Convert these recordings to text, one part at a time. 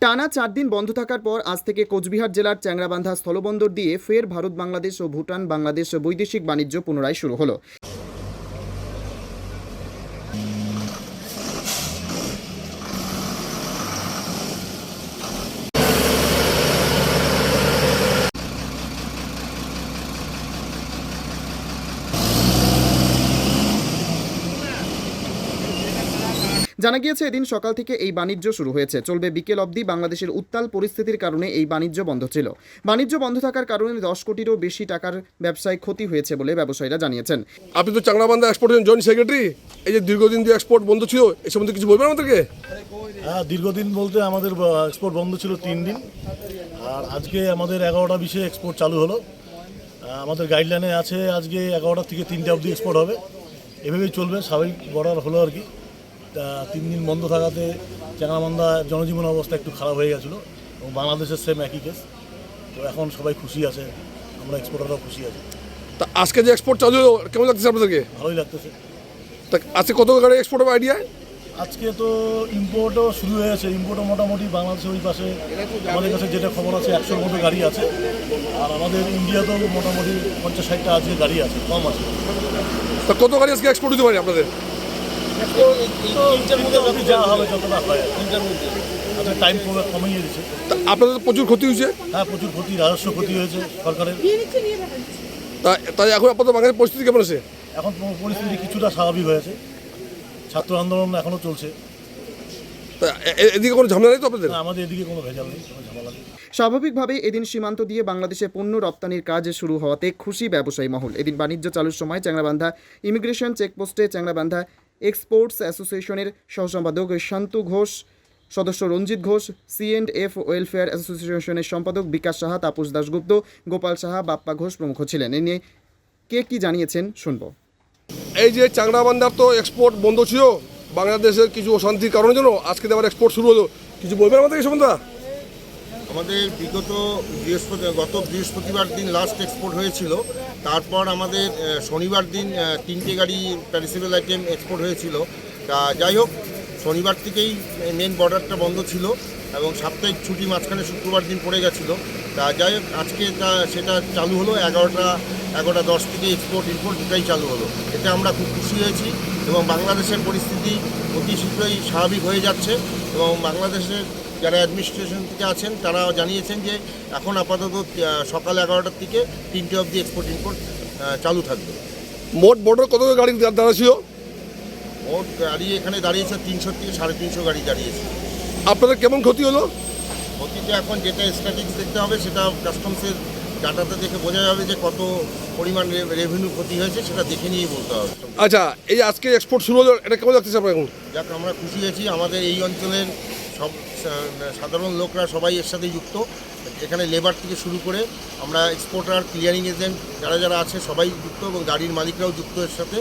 টানা 4 দিন বন্ধ থাকার পর আজ থেকে কোচবিহার জেলার চ্যাংড়াবান্ধা স্থলবন্দর দিয়ে ফের ভারত বাংলাদেশ ও ভুটান বাংলাদেশ বৈদেশিক বাণিজ্য পুনরায় শুরু হলো। জানা গিয়েছে এদিন সকাল থেকে এই বাণিজ্য শুরু হয়েছে, চলবে বিকেল অবধি। বাংলাদেশের উত্তাল পরিস্থিতির কারণে এই বাণিজ্য বন্ধ ছিল। বাণিজ্য বন্ধ থাকার কারণে 10 কোটিরও বেশি টাকার ব্যবসায় ক্ষতি হয়েছে বলে ব্যবসায়ীরা জানিয়েছেন। আপনি তো চ্যাংড়াবান্ধা এক্সপোর্টের জয়েন্ট সেক্রেটারি, এই যে দীর্ঘদিন যে এক্সপোর্ট বন্ধ ছিল এ সম্বন্ধে কিছু বলবেন আমাদেরকে? হ্যাঁ, দীর্ঘদিন বলতে আমাদের এক্সপোর্ট বন্ধ ছিল 3 দিন, আর আজকে আমাদের 11টা বিশে এক্সপোর্ট চালু হলো। আমাদের গাইডলাইনে আছে আজকে 11টা থেকে 3টা অবধি এক্সপোর্ট হবে, এভাবেই চলবে। স্বাভাবিক বর্ডার হলো আর কি। 3 দিন বন্ধ থাকাতে চ্যাংড়াবান্ধা জনজীবন অবস্থা একটু খারাপ হয়ে গেছিলো এবং বাংলাদেশের সেম একই কেস। তো এখন সবাই খুশি আছে, আমরা এক্সপোর্টাররাও খুশি আছি। তা আজকে যে এক্সপোর্ট চালু হলো কেমন লাগতেছে আপনাদেরকে? ভালোই লাগতেছে। তা আজকে কত গাড়ি এক্সপোর্ট হবে আইডিয়া? আজকে তো ইম্পোর্টও শুরু হয়েছে। ইম্পোর্টও মোটামুটি বাংলাদেশের ওই পাশে আমাদের কাছে যেটা খবর আছে 100-র মতো গাড়ি আছে, আর আমাদের ইন্ডিয়াতেও মোটামুটি 50-60টা আজকে গাড়ি আছে, কম আছে। তা কত গাড়ি আজকে এক্সপোর্ট হতে পারে আপনাদের? যা হবে যতটা হয়, আচ্ছা টাইম কমিয়ে দিচ্ছে। তা আপনাদের তো প্রচুর ক্ষতি হয়েছে। হ্যাঁ, প্রচুর ক্ষতি, রাজস্ব ক্ষতি হয়েছে সরকারের। তাই এখন আপনাদের বাংলাদেশের পরিস্থিতি কেমন আছে? এখন পরিস্থিতি কিছুটা স্বাভাবিক হয়েছে, ছাত্র আন্দোলন এখনও চলছে। তা এদিকে কোনো ঝামেলা নেই তো আপনাদের? আমাদের এদিকে কোনো ভেজাল নেই, কোনো ঝামেলা নেই। স্বাভাবিকভাবেই এদিন সীমান্ত দিয়ে বাংলাদেশে পণ্য রপ্তানির কাজ শুরু হওয়াতে খুশি ব্যবসায়ী মহল। এদিন বাণিজ্য চালুর সময় চ্যাংড়াবান্ধা ইমিগ্রেশন চেকপোস্টে চ্যাংড়াবান্ধা এক্সপোর্টস অ্যাসোসিয়েশনের সহসম্পাদক শান্তু ঘোষ, সদস্য রঞ্জিত ঘোষ, C&F ওয়েলফেয়ার অ্যাসোসিয়েশনের সম্পাদক বিকাশ সাহা, তাপস দাশগুপ্ত, গোপাল সাহা, বাপ্পা ঘোষ প্রমুখ ছিলেন। এ নিয়ে কে কি জানিয়েছেন শুনব। এই যে চ্যাংড়াবান্ধার তো এক্সপোর্ট বন্ধ ছিল বাংলাদেশের কিছু অশান্তির কারণের জন্য, আজকে আবার এক্সপোর্ট শুরু হলো, কিছু বলবেন আমাদের এই সম্বন্ধে? আমাদের গত বৃহস্পতিবার দিন লাস্ট এক্সপোর্ট হয়েছিল। তারপর আমাদের শনিবার দিন 3টে গাড়ি প্যারিসেবল আইটেম এক্সপোর্ট হয়েছিল। তা যাই হোক, শনিবার থেকেই মেন বর্ডারটা বন্ধ ছিল এবং সাপ্তাহিক ছুটি মাঝখানে শুক্রবার দিন পড়ে গেছিলো। তা যাই হোক, আজকে সেটা চালু হলো। 11:10 থেকে এক্সপোর্ট ইম্পোর্ট দুটাই চালু হলো। এতে আমরা খুব খুশি হয়েছি এবং বাংলাদেশের পরিস্থিতি অতি শীঘ্রই স্বাভাবিক হয়ে যাচ্ছে এবং বাংলাদেশের যারা অ্যাডমিনিস্ট্রেশন থেকে আছেন তারা জানিয়েছেন যে এখন আপাতত সকাল 11টার থেকে 3টে অবধি এক্সপোর্ট ইম্পোর্ট চালু থাকবে। মোট বর্ডার কত গাড়ি দাঁড়াচ্ছিল? মোট গাড়ি এখানে দাঁড়িয়েছে 300 থেকে 350 গাড়ি দাঁড়িয়েছে। আপনাদের কেমন ক্ষতি হলো? ক্ষতিতে এখন যেটা স্ট্যাটিক্স দেখতে হবে, সেটা কাস্টমসের ডাটাতে দেখে বোঝা যাবে যে কত পরিমাণ রেভিনিউ ক্ষতি হয়েছে, সেটা দেখে নিয়েই বলতে হবে। আচ্ছা, এই আজকে এক্সপোর্ট শুরু হলো, এটা কেমন লাগতেছে আপনার এখন? যাক, আমরা খুশি হয়েছি। আমাদের এই অঞ্চলের সব সাধারণ লোকরা সবাই এর সাথে যুক্ত। এখানে লেবার থেকে শুরু করে আমরা এক্সপোর্টার, ক্লিয়ারিং এজেন্ট যারা আছে সবাই যুক্ত এবং গাড়ির মালিকরাও যুক্ত এর সাথে।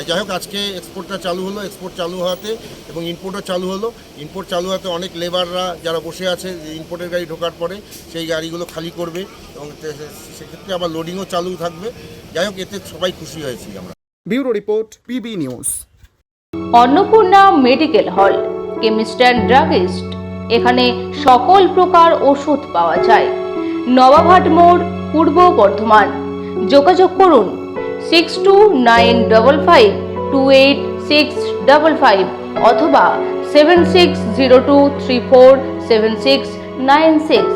যাই হোক, আজকে এক্সপোর্টটা চালু হলো। এক্সপোর্ট চালু হওয়াতে এবং ইম্পোর্টও চালু হলো। ইম্পোর্ট চালু হওয়াতে অনেক লেবাররা যারা বসে আছে ইম্পোর্টের গাড়ি ঢোকার পরে সেই গাড়িগুলো খালি করবে এবং সেক্ষেত্রে আবার লোডিংও চালু থাকবে। যাই হোক, এতে সবাই খুশি হয়েছি আমরা। Bureau report, PB news. Annapurna medical hall, chemist and druggist. এখানে সকল প্রকার ওষুধ পাওয়া যায়। নবাবহাট মোড়, পূর্ব বর্ধমান। যোগাযোগ করুন 6295528655 অথবা 7602347696।